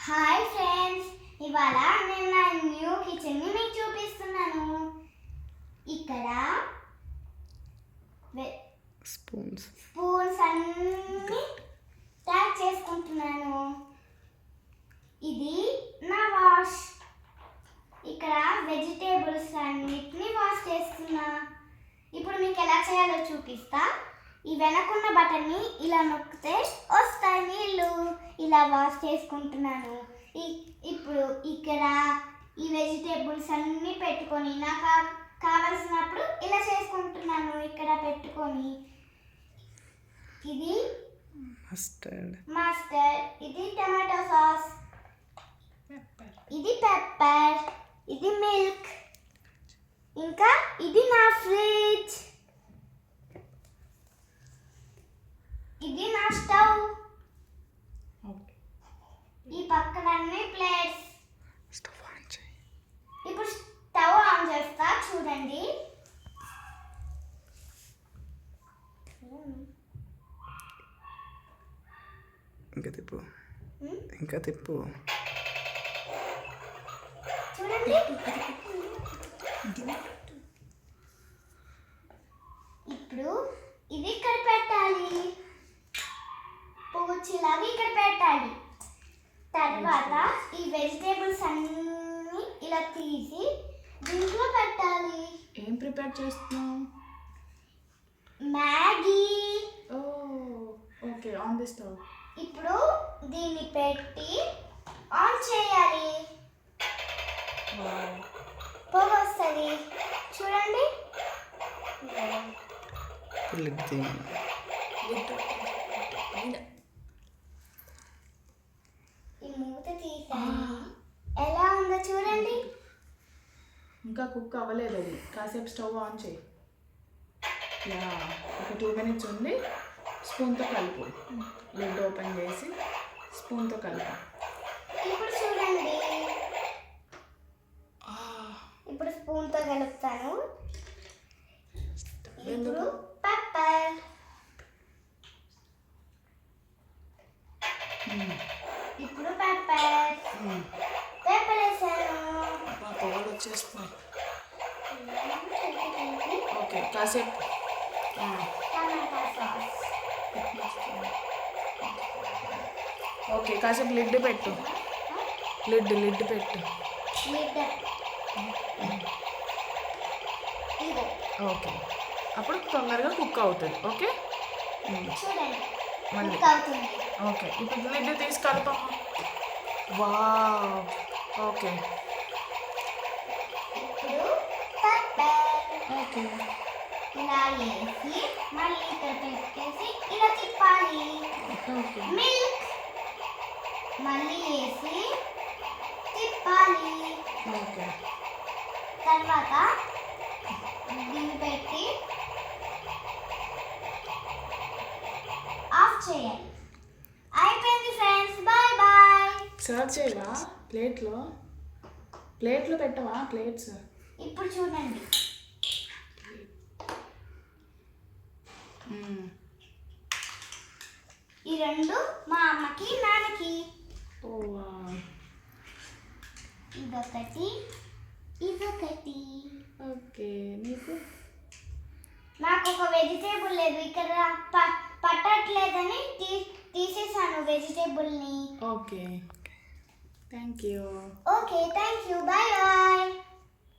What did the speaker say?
Hi friends, ఇవాళ నేను నా న్యూ కిచెన్ని మీకు చూపిస్తున్నాను. ఇక్కడ స్పూన్స్ అన్ని ప్యాక్ చేసుకుంటున్నాను. ఇది నా వాష్. ఇక్కడ వెజిటేబుల్స్ అన్నిటిని వాష్ చేస్తున్నా. ఇప్పుడు మీకు ఎలా చేయాలో చూపిస్తా. ఈ వెనకున్న బటన్ని ఇలా నొక్కితే వస్తాయి నీళ్ళు. ఇలా వాష్ చేసుకుంటున్నాను. ఇప్పుడు ఇక్కడ ఈ వెజిటేబుల్స్ అన్నీ పెట్టుకొని నాకు కావలసినప్పుడు ఇలా చేసుకుంటున్నాను. ఇక్కడ పెట్టుకొని ఇది మస్టర్డ్, ఇది టమాటో సాస్, ఇది పెప్పర్, ఇది మిల్క్, ఇంకా ఇది నా ఫ్రిడ్జ్, ఇది నా స్టవ్. ఈ పక్కన అన్ని ప్లేట్స్. ఇప్పుడు స్టవ్ ఆన్ చేస్తా, చూడండి. ఇంకా తిప్పు చూడండి. ఇప్పుడు ఇది ఇక్కడ పెట్టాలి, పూచిలాగా ఇక్కడ పెట్టాలి. తర్వాత ఈ వెజిటేబుల్స్ అన్నీ ఇలా తీసి దీంట్లో పెట్టాలి. ఏం ప్రిపేర్ చేస్తున్నావు? Maggi. Okay, on the stove. ఇప్పుడు దీన్ని పెట్టి ఆన్ చేయాలి. పొగ వస్తుంది, చూడండి. ఈ మూత తీసాను. ఎలా ఉందో చూడండి. ఇంకా కుక్ అవ్వలేదు అది. కాసేపు స్టవ్ ఆన్ చేయి. ఒక 2 minutes ఉంది. స్పూన్తో కలుపు. లిడ్ ఓపెన్ చేసి స్పూన్తో కలుపు. ఇప్పుడు చూడండి. ఇప్పుడు స్పూన్తో కలుపుతాను. ఇప్పుడు పెప్పర్. ఇప్పుడు పెప్పర్ వేసాను. పొగలు వచ్చేస్తున్నాయి. ఓకే, కాసేపు టమాటా సాస్. ఓకే, కాసేపు లిడ్ పెట్టు. లిడ్ పెట్టు. ఓకే, అప్పుడు తొందరగా కుక్ అవుతుంది. ఓకే, చూడండి మళ్ళీ. అవుతుంది. ఓకే, ఇప్పుడు లిడ్ తీసి కలపమ్మా. Wow, okay. ఇప్పుడు పెప్పర్ ఓకే, ఇలా వేసి మళ్ళీ ఇక్కడ పెట్టేసి ఇలా తిప్పాలి. ఓకే. మిల్క్ మళ్ళీ వేసి తిప్పాలి. ఓకే, తర్వాత దీన్ని పెట్టి ఆఫ్ చేయాలి. అయిపోయింది ఫ్రెండ్స్, బాయ్ బాయ్. సర్వ్ చేయవా? ప్లేట్లో పెట్టవా? ప్లేట్స్ ఇప్పుడు చూడండి. ఈ రెండు మా అమ్మకి నాన్నకి. ఇదొకటి, ఇదొకటి. ఓకే, నీకు? నాకు ఒక వెజిటేబుల్ లేదు ఇక్కడ, పట్టట్లేదని తీసేసాను వెజిటేబుల్ని. Okay, thank you. Okay, thank you.